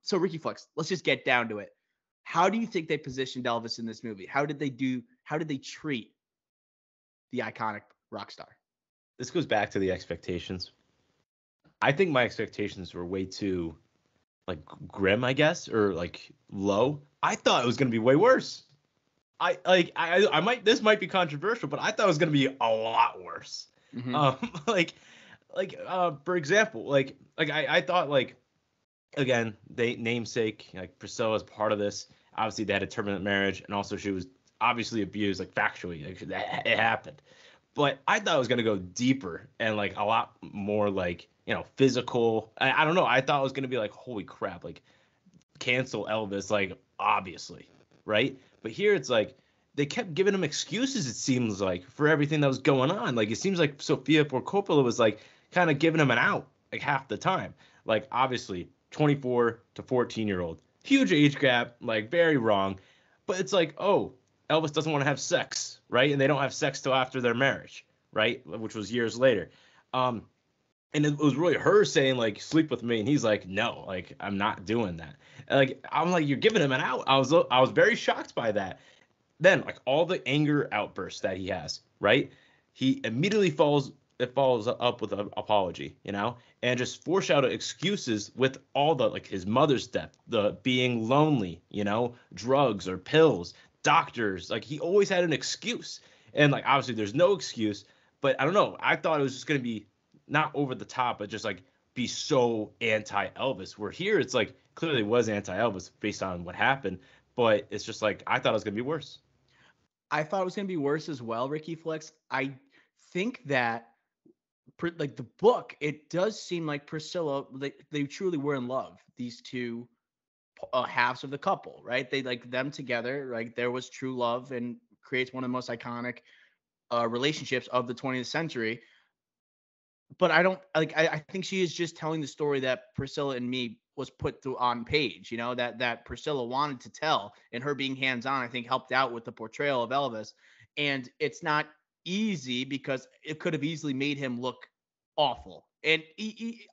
So Ricky Flex, let's just get down to it. How do you think they positioned Elvis in this movie? How did they treat the iconic rock star? This goes back to the expectations. I think my expectations were way too like grim, I guess, or like low. I thought it was gonna be way worse. I might this might be controversial, but I thought it was gonna be a lot worse. Mm-hmm. For example, I thought like again, they namesake like Priscilla's part of this. Obviously, they had a turbulent marriage, and also she was obviously abused, like factually, like it happened. But I thought it was gonna go deeper and like a lot more like physical. I don't know. I thought it was gonna be like holy crap, like cancel Elvis, like obviously, right? But here it's like they kept giving him excuses. It seems like for everything that was going on. Like it seems like Sofia Coppola was like kind of giving him an out like half the time. Like obviously 24 to 14-year-old, huge age gap, like very wrong. But it's like, oh, Elvis doesn't want to have sex, right? And they don't have sex till after their marriage, right? Which was years later. And it was really her saying like sleep with me, and he's like no, like I'm not doing that. And, like I'm like you're giving him an out. I was very shocked by that. Then like all the anger outbursts that he has, right? He immediately follows up with an apology, and just foreshadow excuses with all the like his mother's death, the being lonely, drugs or pills, doctors. Like he always had an excuse, and like obviously there's no excuse. But I don't know. I thought it was just gonna be not over the top, but just like be so anti-Elvis. Where here it's like clearly was anti-Elvis based on what happened, but it's just like I thought it was gonna be worse. I thought it was going to be worse as well, Ricky Flex. I think that, like the book, it does seem like Priscilla, they truly were in love. These two halves of the couple, right? They like them together. Like there was true love, and creates one of the most iconic relationships of the 20th century. But I don't like. I think she is just telling the story that Priscilla and me was put through on page. That Priscilla wanted to tell, and her being hands on, I think, helped out with the portrayal of Elvis. And it's not easy because it could have easily made him look awful. And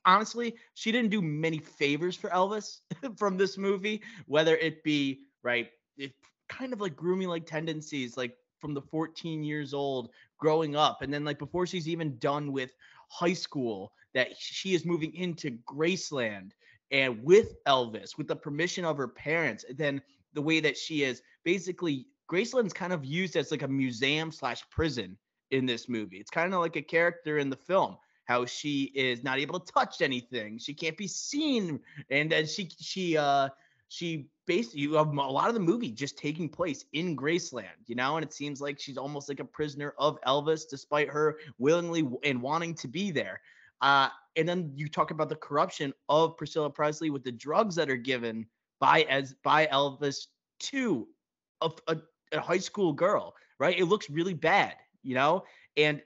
honestly, she didn't do many favors for Elvis from this movie, whether it be right, it kind of like grooming like tendencies, like from the 14 years old growing up, and then like before she's even done with high school, that she is moving into Graceland and with Elvis, with the permission of her parents. Then the way that she is basically, Graceland's kind of used as like a museum / prison in this movie. It's kind of like a character in the film, how she is not able to touch anything. She can't be seen. And then she basically, you have a lot of the movie just taking place in Graceland, and it seems like she's almost like a prisoner of Elvis, despite her willingly and wanting to be there. And then you talk about the corruption of Priscilla Presley with the drugs that are given by Elvis to a high school girl, right? It looks really bad, and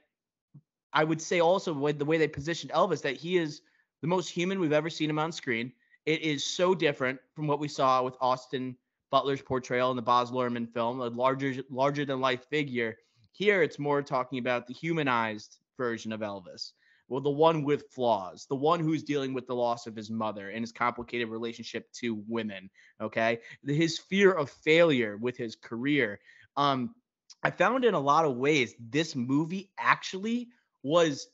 I would say also with the way they positioned Elvis, that he is the most human we've ever seen him on screen. It is so different from what we saw with Austin Butler's portrayal in the Baz Luhrmann film, a larger than life figure. Here, it's more talking about the humanized version of Elvis. Well, the one with flaws, the one who's dealing with the loss of his mother and his complicated relationship to women. Okay, his fear of failure with his career. I found in a lot of ways this movie actually was,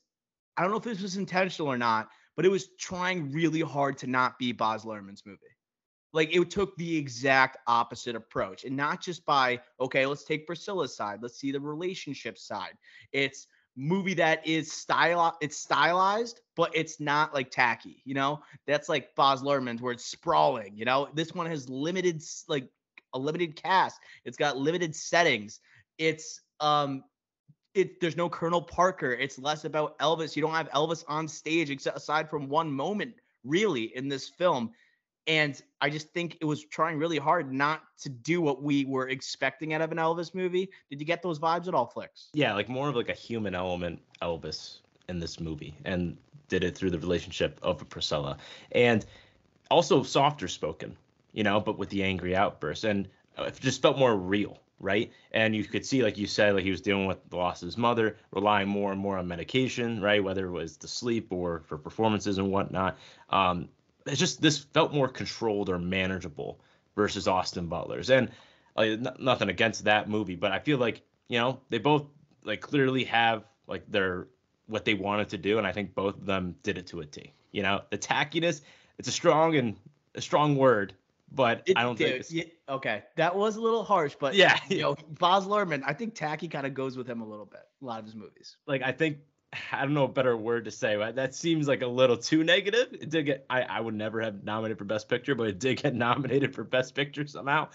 I don't know if this was intentional or not, but it was trying really hard to not be Baz Luhrmann's movie. Like it took the exact opposite approach, and not just by, okay, let's take Priscilla's side. Let's see the relationship side. It's movie that is stylized, but it's not like tacky, that's like Baz Luhrmann's where it's sprawling, this one has limited, like a limited cast. It's got limited settings. It's, there's no Colonel Parker. It's less about Elvis. You don't have Elvis on stage except aside from one moment really in this film. And I just think it was trying really hard not to do what we were expecting out of an Elvis movie. Did you get those vibes at all, Flicks? Yeah, like more of like a human element Elvis in this movie, and did it through the relationship of Priscilla. And also softer spoken, but with the angry outbursts. And it just felt more real, right? And you could see, like you said, like he was dealing with the loss of his mother, relying more and more on medication, right? Whether it was to sleep or for performances and whatnot. It's just this felt more controlled or manageable versus Austin Butler's. And nothing against that movie, but I feel like they both like clearly have like their what they wanted to do, and I think both of them did it to a T. The tackiness, it's a strong word, but I don't think Dude, it's. yeah, okay, that was a little harsh, but Yeah. Baz Luhrmann, I think tacky kind of goes with him a little bit. A lot of his movies. Like I think I don't know a better word to say, but that seems like a little too negative. It did get I would never have nominated for Best Picture, but it did get nominated for Best Picture somehow.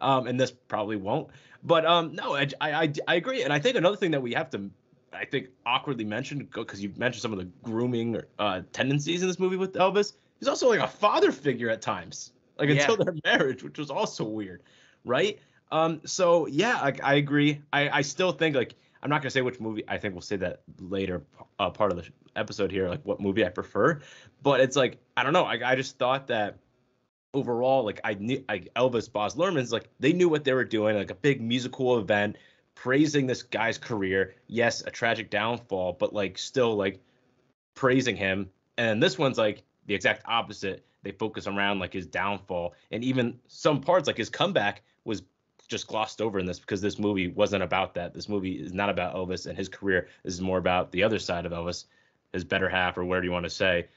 And this probably won't. But no, I agree. And I think another thing that we have to I think awkwardly mention, because you mentioned some of the grooming tendencies in this movie with Elvis. He's also like a father figure at times, like Yeah. until their marriage, which was also weird, right? So yeah, I agree. I still think like I'm not gonna say which movie. I think we'll say that later part of the episode here, like what movie I prefer. But it's like I don't know. I just thought that overall, like I knew like Elvis Baz Luhrmann's like they knew what they were doing, like a big musical event, praising this guy's career. Yes, a tragic downfall, but like still like praising him. And this one's like the exact opposite. They focus around like his downfall, and even some parts like his comeback was just glossed over in this because this movie wasn't about that. This movie is not about Elvis and his career. This is more about the other side of Elvis, his better half, or whatever you want to say,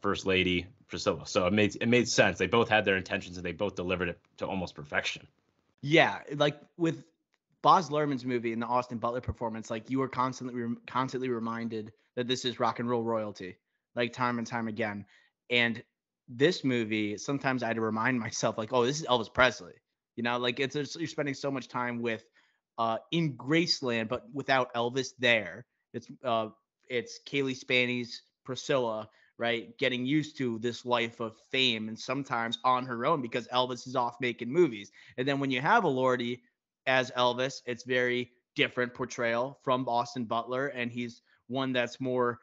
First Lady Priscilla. So it made sense. They both had their intentions and they both delivered it to almost perfection. Yeah, like with Baz Luhrmann's movie and the Austin Butler performance, like you were constantly reminded that this is rock and roll royalty, like time and time again. And this movie, sometimes I had to remind myself, like, oh, this is Elvis Presley. Like you're spending so much time with in Graceland, but without Elvis there. It's Kaylee Spaney's Priscilla, right? Getting used to this life of fame and sometimes on her own because Elvis is off making movies. And then when you have Elordi as Elvis, it's very different portrayal from Austin Butler, and he's one that's more,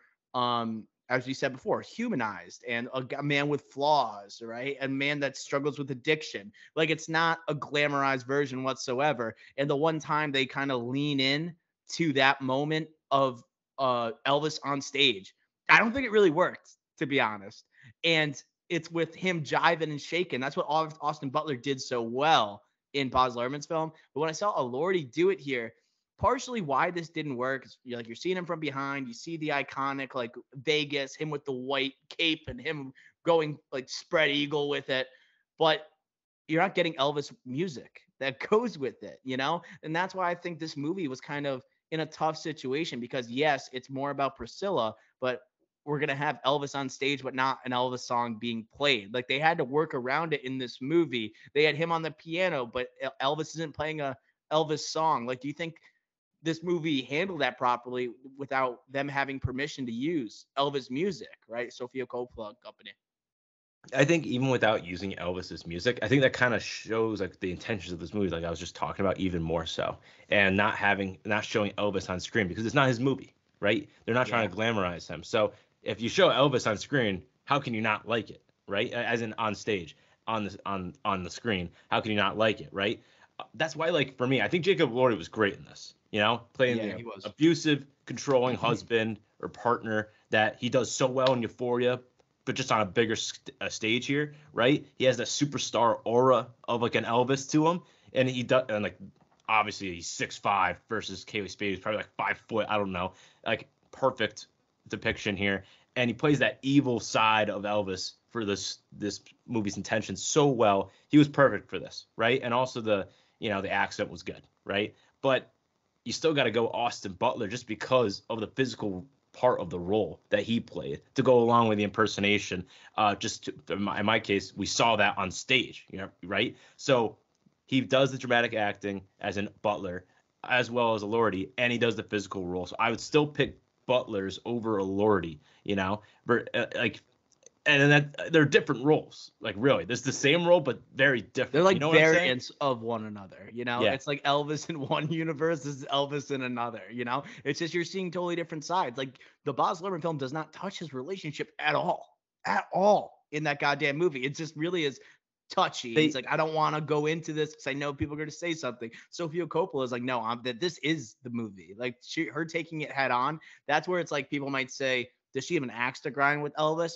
as we said before, humanized and a man with flaws, right? A man that struggles with addiction. Like it's not a glamorized version whatsoever. And the one time they kind of lean in to that moment of Elvis on stage, I don't think it really worked, to be honest. And it's with him jiving and shaking. That's what Austin Butler did so well in Baz Luhrmann's film. But when I saw Elordi do it here, partially why this didn't work is you're seeing him from behind. You see the iconic like Vegas, him with the white cape and him going like spread eagle with it. But you're not getting Elvis music that goes with it, And that's why I think this movie was kind of in a tough situation because yes, it's more about Priscilla, but we're going to have Elvis on stage, but not an Elvis song being played. Like they had to work around it in this movie. They had him on the piano, but Elvis isn't playing a Elvis song. Like, do you think this movie handled that properly without them having permission to use Elvis music, right? Sofia Coppola company. I think even without using Elvis's music, I think that kind of shows like the intentions of this movie, like I was just talking about, even more so, and not showing Elvis on screen because it's not his movie, right? They're not trying to glamorize him. So if you show Elvis on screen, how can you not like it, right? As in on stage, on the screen, how can you not like it, right? That's why, like for me, I think Jacob Elordi was great in this. Playing the abusive, controlling husband or partner that he does so well in Euphoria, but just on a bigger stage here, right? He has that superstar aura of like an Elvis to him, and he does, and like obviously he's 6'5" versus Kaylee Spade, who's probably like 5 foot. I don't know, like perfect depiction here, and he plays that evil side of Elvis for this movie's intentions so well. He was perfect for this, right? And also the accent was good, right? But you still got to go Austin Butler just because of the physical part of the role that he played to go along with the impersonation. In my case, we saw that on stage, right? So he does the dramatic acting as in Butler, as well as Elordi, and he does the physical role. So I would still pick Butler's over Elordi, but and then they're different roles. Like really, there's the same role but very different. They're like variants of one another. Yeah. It's like Elvis in one universe is Elvis in another. It's just you're seeing totally different sides. Like the Baz Luhrmann film does not touch his relationship at all in that goddamn movie. It just really is touchy. And he's like, I don't want to go into this because I know people are going to say something. Sofia Coppola is like, no, that this is the movie. Like her taking it head on. That's where it's like people might say, does she have an axe to grind with Elvis?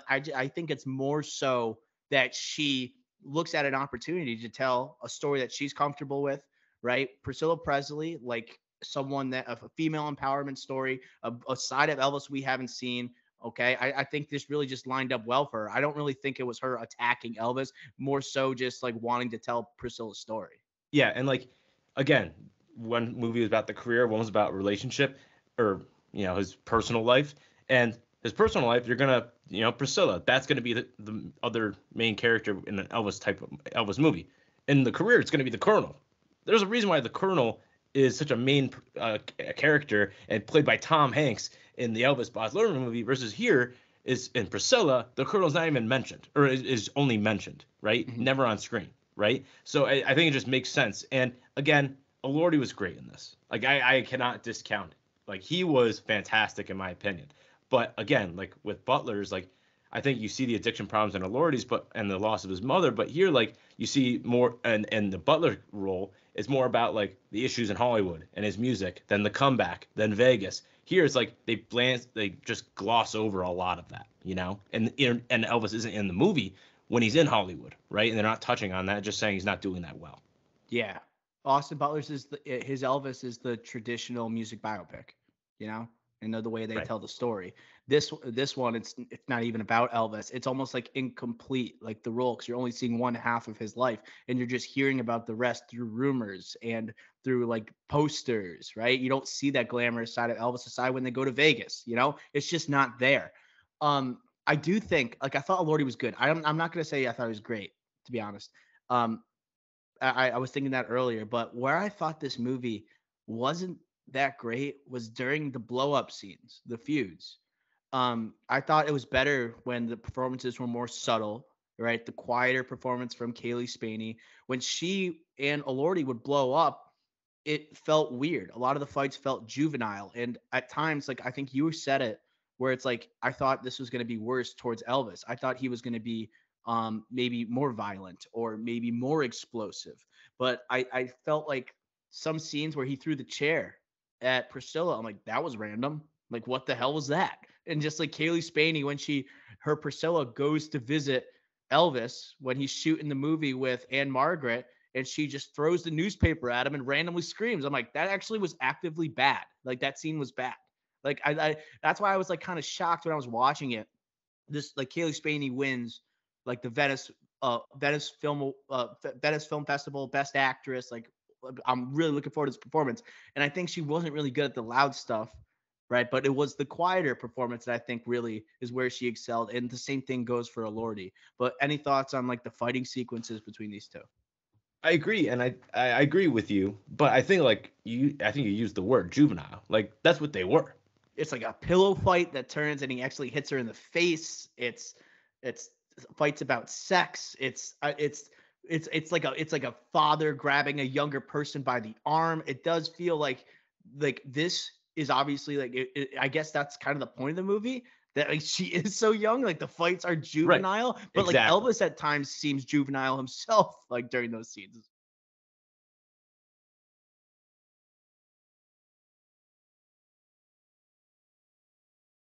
I think it's more so that she looks at an opportunity to tell a story that she's comfortable with, right? Priscilla Presley, like someone that a female empowerment story, a side of Elvis we haven't seen. Okay. I think this really just lined up well for her. I don't really think it was her attacking Elvis, more so just like wanting to tell Priscilla's story. Yeah, and like again, one movie was about the career, one was about relationship, or his personal life. And his personal life, you're gonna, Priscilla, that's gonna be the other main character in an Elvis type of Elvis movie. In the career, it's gonna be the Colonel. There's a reason why the Colonel is such a main character and played by Tom Hanks in the Elvis Baz Luhrmann movie, versus here is in Priscilla, the Colonel's not even mentioned, or is only mentioned, right? Mm-hmm. Never on screen, right? So I think it just makes sense. And again, Elordi was great in this. Like I cannot discount it. Like he was fantastic in my opinion. But again, like with Butler's, like I think you see the addiction problems in Elordi's, and the loss of his mother. But here, like you see more, and the Butler role is more about like the issues in Hollywood and his music, then the comeback, then Vegas. Here it's like they just gloss over a lot of that, And Elvis isn't in the movie when he's in Hollywood, right? And they're not touching on that, just saying he's not doing that well. Yeah. Austin Butler's his Elvis is the traditional music biopic, and the way they Right. tell the story. This one, it's not even about Elvis. It's almost like incomplete, like the role, because you're only seeing one half of his life, and you're just hearing about the rest through rumors and through like posters, right? You don't see that glamorous side of Elvis aside when they go to Vegas. It's just not there. I do think, like, I thought Elordi was good. I'm not gonna say I thought he was great, to be honest. I was thinking that earlier, but where I thought this movie wasn't that great was during the blow up scenes, the feuds. I thought it was better when the performances were more subtle, right? The quieter performance from Kaylee Spaney. When she and Elordi would blow up, it felt weird. A lot of the fights felt juvenile. And at times, like I think you said it, where it's like, I thought this was going to be worse towards Elvis. I thought he was going to be maybe more violent or maybe more explosive. But I felt like some scenes where he threw the chair at Priscilla, I'm like, that was random. Like, what the hell was that? And just like Kaylee Spaney, when her Priscilla goes to visit Elvis when he's shooting the movie with Anne Margaret, and she just throws the newspaper at him and randomly screams. I'm like, that actually was actively bad. Like that scene was bad. Like I that's why I was like kind of shocked when I was watching it. This like Kaylee Spaney wins like the Venice Film Festival Best Actress. Like I'm really looking forward to this performance, and I think she wasn't really good at the loud stuff, right? But it was the quieter performance that I think really is where she excelled, and the same thing goes for Elordi. But any thoughts on like the fighting sequences between these two? I agree, and I agree with you, but I think you used the word juvenile. Like that's what they were. It's like a pillow fight that turns and he actually hits her in the face. It's fights about sex. It's like a father grabbing a younger person by the arm. It does feel like this is obviously like I guess that's kind of the point of the movie, that like she is so young, like the fights are juvenile, right. But exactly. Like Elvis at times seems juvenile himself, like during those scenes.